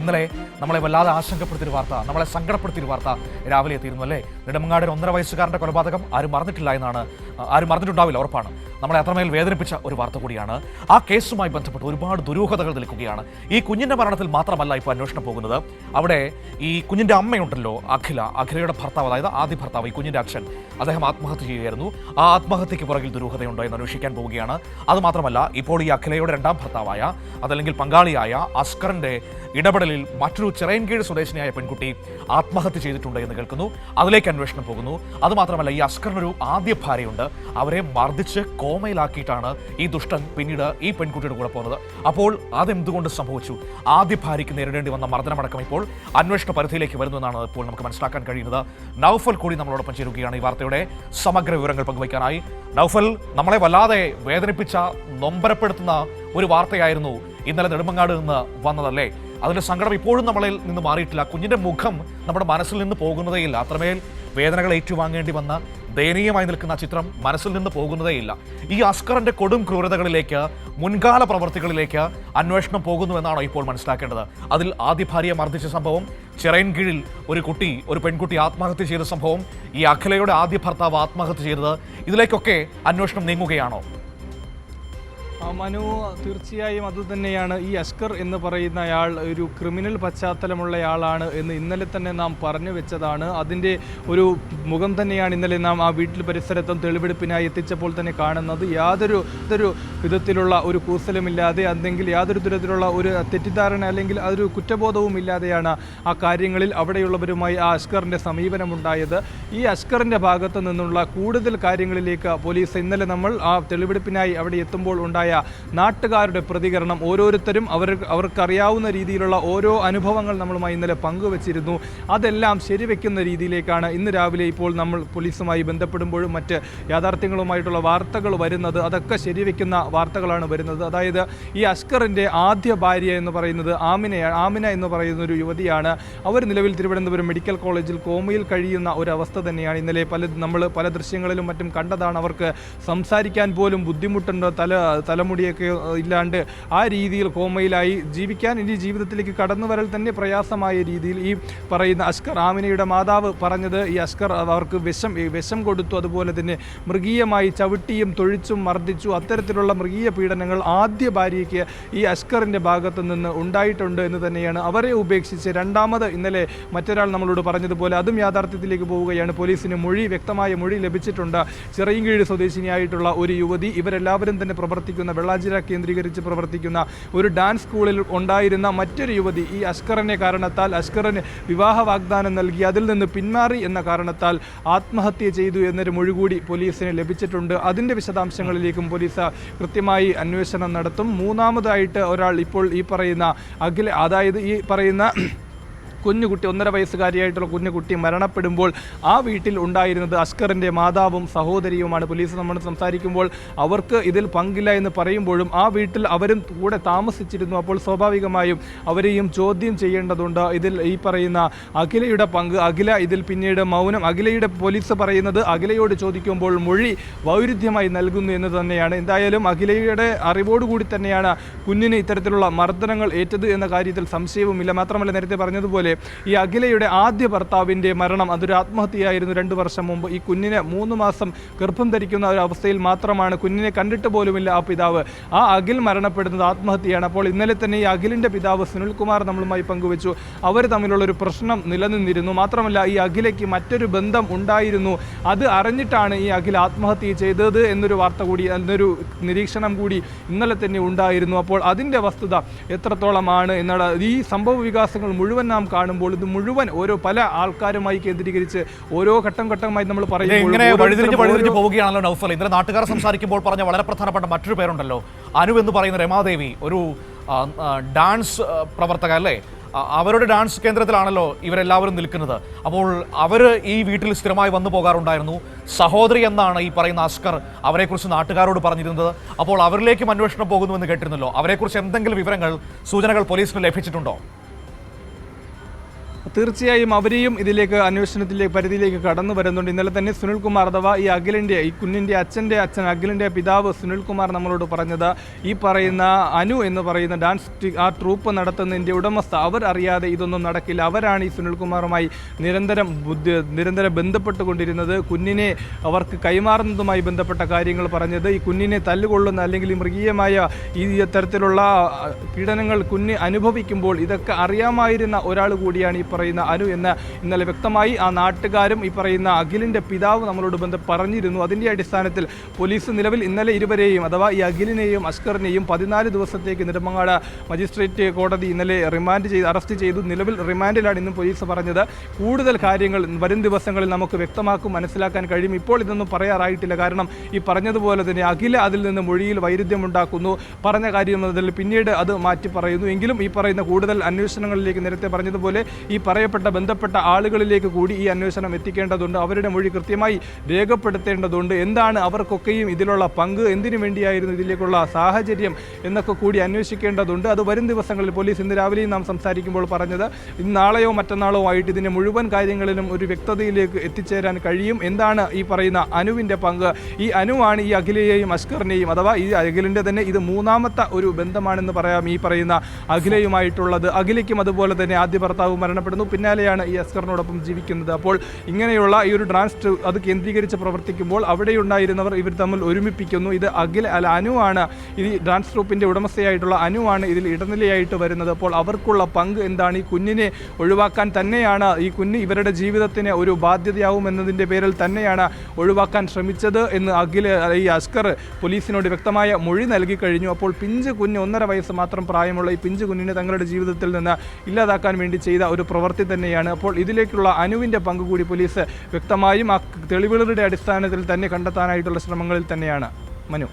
ഇന്നലെ നമ്മളെ വല്ലാതെ ആശങ്കപ്പെടുത്തിയൊരു വാർത്ത, നമ്മളെ സങ്കടപ്പെടുത്തിയൊരു വാർത്ത രാവിലെ എത്തിയിരുന്നു അല്ലേ. നെടുമങ്ങാടിന് 1.5 വയസ്സുകാരൻ്റെ കൊലപാതകം ആരും മറന്നിട്ടില്ല എന്നാണ്, ആരും മറന്നിട്ടുണ്ടാവില്ല, ഉറപ്പാണ്. നമ്മളെ അത്രമേൽ വേദനിപ്പിച്ച ഒരു വാർത്ത കൂടിയാണ്. ആ കേസുമായി ബന്ധപ്പെട്ട് ഒരുപാട് ദുരൂഹതകൾ നിൽക്കുകയാണ്. ഈ കുഞ്ഞിൻ്റെ മരണത്തിൽ മാത്രമല്ല ഇപ്പോൾ അന്വേഷണം പോകുന്നത്. അവിടെ ഈ കുഞ്ഞിൻ്റെ അമ്മയുണ്ടല്ലോ, അഖിലയുടെ ഭർത്താവ്, അതായത് ആദ്യ ഭർത്താവ്, ഈ കുഞ്ഞിൻ്റെ അച്ഛൻ, അദ്ദേഹം ആത്മഹത്യ ചെയ്യുകയായിരുന്നു. ആ ആത്മഹത്യക്ക് പുറകിൽ ദുരൂഹതയുണ്ടോ എന്ന് അന്വേഷിക്കാൻ പോവുകയാണ്. അതുമാത്രമല്ല, ഇപ്പോൾ ഈ അഖിലയുടെ 2ാം ഭർത്താവായ, അതല്ലെങ്കിൽ പങ്കാളിയായ അസ്കറിൻ്റെ ഇടപെടലിൽ മറ്റൊരു ചിറയൻകീഴ് സ്വദേശിനിയായ പെൺകുട്ടി ആത്മഹത്യ ചെയ്തിട്ടുണ്ട് എന്ന് കേൾക്കുന്നു. അതിലേക്ക് അന്വേഷണം പോകുന്നു. അതുമാത്രമല്ല, ഈ അസ്കറിനൊരു ആദ്യ ഭാര്യയുണ്ട്. അവരെ മർദ്ദിച്ച് കോമയിലാക്കിയിട്ടാണ് ഈ ദുഷ്ടൻ പിന്നീട് ഈ പെൺകുട്ടിയുടെ കൂടെ പോകുന്നത്. അപ്പോൾ അതെന്തുകൊണ്ട് സംഭവിച്ചു? ആദ്യ ഭാര്യയ്ക്ക് നേരിടേണ്ടി വന്ന മർദ്ദനമടക്കം ഇപ്പോൾ അന്വേഷണ പരിധിയിലേക്ക് വരുന്നു എന്നാണ് ഇപ്പോൾ നമുക്ക് മനസ്സിലാക്കാൻ കഴിയുന്നത്. നൗഫൽ കൂടി നമ്മളോടൊപ്പം ചേരുകയാണ് ഈ വാർത്തയുടെ സമഗ്ര വിവരങ്ങൾ പങ്കുവയ്ക്കാനായി. നൗഫൽ, നമ്മളെ വല്ലാതെ വേദനിപ്പിച്ച, നൊമ്പരപ്പെടുത്തുന്ന ഒരു വാർത്തയായിരുന്നു ഇന്നലെ നെടുമങ്ങാട് നിന്ന് വന്നതല്ലേ. അതിൻ്റെ സങ്കടം ഇപ്പോഴും നമ്മളിൽ നിന്ന് മാറിയിട്ടില്ല. കുഞ്ഞിൻ്റെ മുഖം നമ്മുടെ മനസ്സിൽ നിന്ന് പോകുന്നതേയില്ല. അത്രമേൽ വേദനകൾ ഏറ്റുവാങ്ങേണ്ടി വന്ന, ദയനീയമായി നിൽക്കുന്ന ചിത്രം മനസ്സിൽ നിന്ന് പോകുന്നതേയില്ല. ഈ അസ്കറിൻ്റെ കൊടും ക്രൂരതകളിലേക്ക്, മുൻകാല പ്രവർത്തികളിലേക്ക് അന്വേഷണം പോകുന്നുവെന്നാണോ ഇപ്പോൾ മനസ്സിലാക്കേണ്ടത്? അതിൽ ആദ്യ ഭാര്യയെ മർദ്ദിച്ച സംഭവം, ചിറയൻകീഴിൽ ഒരു പെൺകുട്ടി ആത്മഹത്യ ചെയ്ത സംഭവം, ഈ അഖിലയുടെ ആദ്യ ഭർത്താവ് ആത്മഹത്യ ചെയ്തത്, ഇതിലേക്കൊക്കെ അന്വേഷണം നീങ്ങുകയാണോ? മനു, തീർച്ചയായും അതുതന്നെയാണ്. ഈ അസ്കർ എന്ന് പറയുന്നയാൾ ഒരു ക്രിമിനൽ പശ്ചാത്തലമുള്ളയാളാണ് എന്ന് ഇന്നലെ തന്നെ നാം പറഞ്ഞു വെച്ചതാണ്. അതിൻ്റെ ഒരു മുഖം തന്നെയാണ് ഇന്നലെ നാം ആ വീട്ടിൽ പരിസരത്തും തെളിവെടുപ്പിനായി എത്തിച്ചപ്പോൾ തന്നെ കാണുന്നത്. യാതൊരു വിധത്തിലുള്ള ഒരു കൂസലുമില്ലാതെ, അല്ലെങ്കിൽ യാതൊരു തരത്തിലുള്ള ഒരു തെറ്റിദ്ധാരണ അല്ലെങ്കിൽ അതൊരു കുറ്റബോധവും ഇല്ലാതെയാണ് ആ കാര്യങ്ങളിൽ അവിടെയുള്ളവരുമായി ആ അസ്കറിൻ്റെ സമീപനമുണ്ടായത്. ഈ അസ്കറിൻ്റെ ഭാഗത്തു നിന്നുള്ള കൂടുതൽ കാര്യങ്ങളിലേക്ക് പോലീസ് ഇന്നലെ നമ്മൾ ആ തെളിവെടുപ്പിനായി അവിടെ എത്തുമ്പോൾ ഉണ്ടായ നാട്ടുകാരുടെ പ്രതികരണം, ഓരോരുത്തരും അവർക്കറിയാവുന്ന രീതിയിലുള്ള ഓരോ അനുഭവങ്ങൾ നമ്മളുമായി ഇന്നലെ പങ്കുവച്ചിരുന്നു. അതെല്ലാം ശരിവെക്കുന്ന രീതിയിലേക്കാണ് ഇന്ന് രാവിലെ ഇപ്പോൾ നമ്മൾ പോലീസുമായി ബന്ധപ്പെടുമ്പോഴും മറ്റ് യാഥാർത്ഥ്യങ്ങളുമായിട്ടുള്ള വാർത്തകൾ വരുന്നത്. അതൊക്കെ ശരിവെക്കുന്ന വാർത്തകളാണ് വരുന്നത്. അതായത് ഈ അസ്കറിൻ്റെ ആദ്യ ഭാര്യ എന്ന് പറയുന്നത് ആമിന എന്ന് പറയുന്ന ഒരു യുവതിയാണ്. അവർ നിലവിൽ തിരുവനന്തപുരം മെഡിക്കൽ കോളേജിൽ കോമയിൽ കഴിയുന്ന ഒരവസ്ഥ തന്നെയാണ്. ഇന്നലെ നമ്മൾ പല ദൃശ്യങ്ങളിലും മറ്റും കണ്ടതാണ്. അവർക്ക് സംസാരിക്കാൻ പോലും ബുദ്ധിമുട്ടുണ്ട്, തലമുടിയൊക്കെ ഇല്ലാണ്ട് ആ രീതിയിൽ കോമയിലായി ജീവിക്കാൻ, ഇനി ജീവിതത്തിലേക്ക് കടന്നു വരൽ തന്നെ പ്രയാസമായ രീതിയിൽ ഈ പറയുന്ന അസ്കർ, ആമിനയുടെ മാതാവ് പറഞ്ഞത്, ഈ അസ്കർ അവർക്ക് വിഷം കൊടുത്തു, അതുപോലെ തന്നെ മൃഗീയമായി ചവിട്ടിയും തൊഴിച്ചും മർദ്ദിച്ചു. അത്തരത്തിലുള്ള മൃഗീയ പീഡനങ്ങൾ ആദ്യ ഭാര്യയ്ക്ക് ഈ അസ്കറിൻ്റെ ഭാഗത്തു നിന്ന് ഉണ്ടായിട്ടുണ്ട് എന്ന് തന്നെയാണ്. അവരെ ഉപേക്ഷിച്ച് രണ്ടാമത് ഇന്നലെ മറ്റൊരാൾ നമ്മളോട് പറഞ്ഞതുപോലെ അതും യാഥാർത്ഥ്യത്തിലേക്ക് പോവുകയാണ്. പോലീസിന് വ്യക്തമായ മൊഴി ലഭിച്ചിട്ടുണ്ട്. ചിറയൻകീഴ് സ്വദേശിനിയായിട്ടുള്ള ഒരു യുവതി, ഇവരെല്ലാവരും തന്നെ വെള്ളാഞ്ചിറ കേന്ദ്രീകരിച്ച് പ്രവർത്തിക്കുന്ന ഒരു ഡാൻസ് സ്കൂളിൽ ഉണ്ടായിരുന്ന മറ്റൊരു യുവതി, ഈ അസ്കറിനെ കാരണത്താൽ, അസ്കറിന് വിവാഹ വാഗ്ദാനം നൽകി അതിൽ നിന്ന് പിന്മാറി എന്ന കാരണത്താൽ ആത്മഹത്യ ചെയ്തു എന്നൊരു മൊഴി കൂടി പോലീസിന് ലഭിച്ചിട്ടുണ്ട്. അതിൻ്റെ വിശദാംശങ്ങളിലേക്കും പോലീസ് കൃത്യമായി അന്വേഷണം നടത്തും. മൂന്നാമതായിട്ട് ഒരാൾ ഇപ്പോൾ ഈ പറയുന്ന അഖില, അതായത് ഈ പറയുന്ന കുഞ്ഞുകുട്ടി, 1.5 വയസ്സുകാരിയായിട്ടുള്ള കുഞ്ഞുകുട്ടി മരണപ്പെടുമ്പോൾ ആ വീട്ടിൽ ഉണ്ടായിരുന്നത് അസ്കറിൻ്റെ മാതാവും സഹോദരിയുമാണ്. പോലീസ് നമ്മൾ സംസാരിക്കുമ്പോൾ അവർക്ക് ഇതിൽ പങ്കില്ല എന്ന് പറയുമ്പോഴും ആ വീട്ടിൽ അവരും കൂടെ താമസിച്ചിരുന്നു. അപ്പോൾ സ്വാഭാവികമായും അവരെയും ചോദ്യം ചെയ്യേണ്ടതുണ്ട്. ഇതിൽ ഈ പറയുന്ന അഖിലയുടെ പങ്ക്, അഖില ഇതിൽ പിന്നീട് മൗനം. അഖിലയുടെ പോലീസ് പറയുന്നത് അഖിലയോട് ചോദിക്കുമ്പോൾ മൊഴി വൈരുദ്ധ്യമായി നൽകുന്നു എന്ന് തന്നെയാണ്. എന്തായാലും അഖിലയുടെ അറിവോടുകൂടി തന്നെയാണ് കുഞ്ഞിന് ഇത്തരത്തിലുള്ള മർദ്ദനങ്ങൾ ഏറ്റത് എന്ന കാര്യത്തിൽ സംശയവുമില്ല. മാത്രമല്ല, നേരത്തെ പറഞ്ഞതുപോലെ ഈ അഖിലയുടെ ആദ്യ ഭർത്താവിൻ്റെ മരണം അതൊരു ആത്മഹത്യയായിരുന്നു 2 വർഷം മുമ്പ്. ഈ കുഞ്ഞിനെ 3 മാസം ഗർഭം ധരിക്കുന്ന ഒരു അവസ്ഥയിൽ മാത്രമാണ്, കുഞ്ഞിനെ കണ്ടിട്ട് പോലുമില്ല ആ പിതാവ്. ആ അഖിൽ മരണപ്പെടുന്നത് ആത്മഹത്യയാണ്. അപ്പോൾ ഇന്നലെ തന്നെ ഈ അഖിലിൻ്റെ പിതാവ് സുനിൽകുമാർ നമ്മളുമായി പങ്കുവച്ചു. അവർ തമ്മിലുള്ളൊരു പ്രശ്നം നിലനിന്നിരുന്നു. മാത്രമല്ല, ഈ അഖിലയ്ക്ക് മറ്റൊരു ബന്ധം ഉണ്ടായിരുന്നു. അത് അറിഞ്ഞിട്ടാണ് ഈ അഖിൽ ആത്മഹത്യ ചെയ്തത് എന്നൊരു വാർത്ത കൂടി, എന്നൊരു നിരീക്ഷണം കൂടി ഇന്നലെ തന്നെ ഉണ്ടായിരുന്നു. അപ്പോൾ അതിൻ്റെ വസ്തുത എത്രത്തോളമാണ് എന്നുള്ള ഈ സംഭവ വികാസങ്ങൾ മുഴുവൻ നാം കാണുമ്പോൾ, ഇത് മുഴുവൻ ഓരോ പല ആൾക്കാരുമായി കേന്ദ്രീകരിച്ച് ഓരോ ഘട്ടമായി നമ്മൾ പോവുകയാണല്ലോ നൗഫൽ. ഇന്നലെ നാട്ടുകാർ സംസാരിക്കുമ്പോൾ പറഞ്ഞ വളരെ പ്രധാനപ്പെട്ട മറ്റൊരു പേരുണ്ടല്ലോ, അനു എന്ന് പറയുന്ന രമാദേവി, ഒരു ഡാൻസ് പ്രവർത്തക അല്ലേ. അവരുടെ ഡാൻസ് കേന്ദ്രത്തിലാണല്ലോ ഇവരെല്ലാവരും നിൽക്കുന്നത്. അപ്പോൾ അവർ ഈ വീട്ടിൽ സ്ഥിരമായി വന്നു പോകാറുണ്ടായിരുന്നു. സഹോദരി എന്നാണ് ഈ പറയുന്ന അസ്കർ അവരെക്കുറിച്ച് നാട്ടുകാരോട് പറഞ്ഞിരുന്നത്. അപ്പോൾ അവരിലേക്കും അന്വേഷണം പോകുന്നുവെന്ന് കേട്ടിരുന്നല്ലോ. അവരെക്കുറിച്ച് എന്തെങ്കിലും വിവരങ്ങൾ, സൂചനകൾ പോലീസിന് ലഭിച്ചിട്ടുണ്ടോ? തീർച്ചയായും അവരെയും ഇതിലേക്ക് അന്വേഷണത്തിലേക്ക് പരിധിയിലേക്ക് കടന്നു വരുന്നുണ്ട്. ഇന്നലെ തന്നെ സുനിൽകുമാർ അഥവാ ഈ കുഞ്ഞിൻ്റെ അച്ഛൻ അഖിലിൻ്റെ പിതാവ് സുനിൽകുമാർ നമ്മളോട് പറഞ്ഞത് ഈ പറയുന്ന അനു എന്ന് പറയുന്ന ആ ട്രൂപ്പ് നടത്തുന്നതിൻ്റെ ഉടമസ്ഥ അവർ അറിയാതെ ഇതൊന്നും നടക്കില്ല. അവരാണ് ഈ സുനിൽകുമാറുമായി നിരന്തരം ബന്ധപ്പെട്ടുകൊണ്ടിരുന്നത്. കുഞ്ഞിനെ അവർക്ക് കൈമാറുന്നതുമായി ബന്ധപ്പെട്ട കാര്യങ്ങൾ പറഞ്ഞത്, ഈ കുഞ്ഞിനെ തല്ലുകൊള്ളുന്ന അല്ലെങ്കിൽ ഈ മൃഗീയമായ ഈ തരത്തിലുള്ള പീഡനങ്ങൾ കുഞ്ഞ് അനുഭവിക്കുമ്പോൾ ഇതൊക്കെ അറിയാമായിരുന്ന ഒരാൾ കൂടിയാണ് ഈ പറയുന്ന അനു എന്ന് ഇന്നലെ വ്യക്തമായി ആ നാട്ടുകാരും ഈ പറയുന്ന അഖിലിൻ്റെ പിതാവ് നമ്മളോട് പറഞ്ഞിരുന്നു. അതിൻ്റെ അടിസ്ഥാനത്തിൽ പോലീസ് നിലവിൽ ഇന്നലെ ഇരുവരെയും അഥവാ ഈ അഖിലിനെയും അസ്കറിനെയും 14 ദിവസത്തേക്ക് നെടുമങ്ങാട് മജിസ്ട്രേറ്റ് കോടതി ഇന്നലെ അറസ്റ്റ് ചെയ്തു. നിലവിൽ റിമാൻഡിലാണ് ഇന്നും പോലീസ് പറഞ്ഞത്. കൂടുതൽ കാര്യങ്ങൾ വരും ദിവസങ്ങളിൽ നമുക്ക് മനസ്സിലാക്കാൻ കഴിയും. ഇപ്പോൾ ഇതൊന്നും പറയാറായിട്ടില്ല. കാരണം ഈ പറഞ്ഞതുപോലെ തന്നെ അഖില അതിൽ നിന്ന് മൊഴിയിൽ വൈരുദ്ധ്യമുണ്ടാക്കുന്നു. പറഞ്ഞ കാര്യം അതിൽ പിന്നീട് അത് മാറ്റി പറയുന്നു. എങ്കിലും ഈ പറയുന്ന കൂടുതൽ അന്വേഷണങ്ങളിലേക്ക് നേരത്തെ പറഞ്ഞതുപോലെ ഈ പറയപ്പെട്ട ബന്ധപ്പെട്ട ആളുകളിലേക്ക് കൂടി ഈ അന്വേഷണം എത്തിക്കേണ്ടതുണ്ട്. അവരുടെ മൊഴി കൃത്യമായി രേഖപ്പെടുത്തേണ്ടതുണ്ട്. എന്താണ് അവർക്കൊക്കെയും ഇതിലുള്ള പങ്ക്, എന്തിനു വേണ്ടിയായിരുന്നു ഇതിലേക്കുള്ള സാഹചര്യം എന്നൊക്കെ കൂടി അന്വേഷിക്കേണ്ടതുണ്ട്. അത് വരും ദിവസങ്ങളിൽ പോലീസ് ഇന്ന് രാവിലെയും നാം സംസാരിക്കുമ്പോൾ പറഞ്ഞത് നാളെയോ മറ്റന്നാളോ ആയിട്ട് ഇതിൻ്റെ മുഴുവൻ കാര്യങ്ങളിലും ഒരു വ്യക്തതയിലേക്ക് എത്തിച്ചേരാൻ കഴിയും. എന്താണ് ഈ പറയുന്ന അനുവിൻ്റെ പങ്ക്? ഈ അനുവാണ് ഈ അഖിലയെയും അസ്കറിനെയും അഥവാ ഈ അഖിലിൻ്റെ തന്നെ ഇത് മൂന്നാമത്തെ ഒരു ബന്ധമാണെന്ന് പറയാം ഈ പറയുന്ന അഖിലയുമായിട്ടുള്ളത്. അഖിലയ്ക്കും അതുപോലെ തന്നെ ആദ്യ ഭർത്താവ് മരണപ്പെടുന്നു, പിന്നാലെയാണ് ഈ അസ്കറിനോടൊപ്പം ജീവിക്കുന്നത്. അപ്പോൾ ഇങ്ങനെയുള്ള ഈ ഒരു അത് കേന്ദ്രീകരിച്ച് പ്രവർത്തിക്കുമ്പോൾ അവിടെയുണ്ടായിരുന്നവർ ഇവർ തമ്മിൽ ഒരുമിപ്പിക്കുന്നു. ഇത് അനുവാണ് ഈ ഡാൻസ് ഗ്രൂപ്പിൻ്റെ ഉടമസ്ഥയായിട്ടുള്ള അനുവാണ് ഇതിൽ ഇടനിലയായിട്ട് വരുന്നത്. അപ്പോൾ അവർക്കുള്ള പങ്ക് എന്താണ്? ഈ കുഞ്ഞിനെ ഒഴിവാക്കാൻ തന്നെയാണ്, ഈ കുഞ്ഞ് ഇവരുടെ ജീവിതത്തിന് ഒരു ബാധ്യതയാവുമെന്നതിൻ്റെ പേരിൽ തന്നെയാണ് ഒഴിവാക്കാൻ ശ്രമിച്ചത് എന്ന് ഈ അസ്കർ പോലീസിനോട് വ്യക്തമായ മൊഴി നൽകി കഴിഞ്ഞു. അപ്പോൾ പിഞ്ച് കുഞ്ഞ് 1.5 വയസ്സ് മാത്രം പ്രായമുള്ള ഈ പിഞ്ച് കുഞ്ഞിനെ തങ്ങളുടെ ജീവിതത്തിൽ നിന്ന് ഇല്ലാതാക്കാൻ വേണ്ടി ചെയ്ത ഒരു പ്രവൃത്തി തന്നെയാണ്. അപ്പോൾ ഇതിലേക്കുള്ള അനുവിൻ്റെ പങ്ക് കൂടി പോലീസ് വ്യക്തമായും ആ തെളിവുകളുടെ അടിസ്ഥാനത്തിൽ തന്നെ കണ്ടെത്താനായിട്ടുള്ള ശ്രമങ്ങളിൽ തന്നെയാണ്. മനു.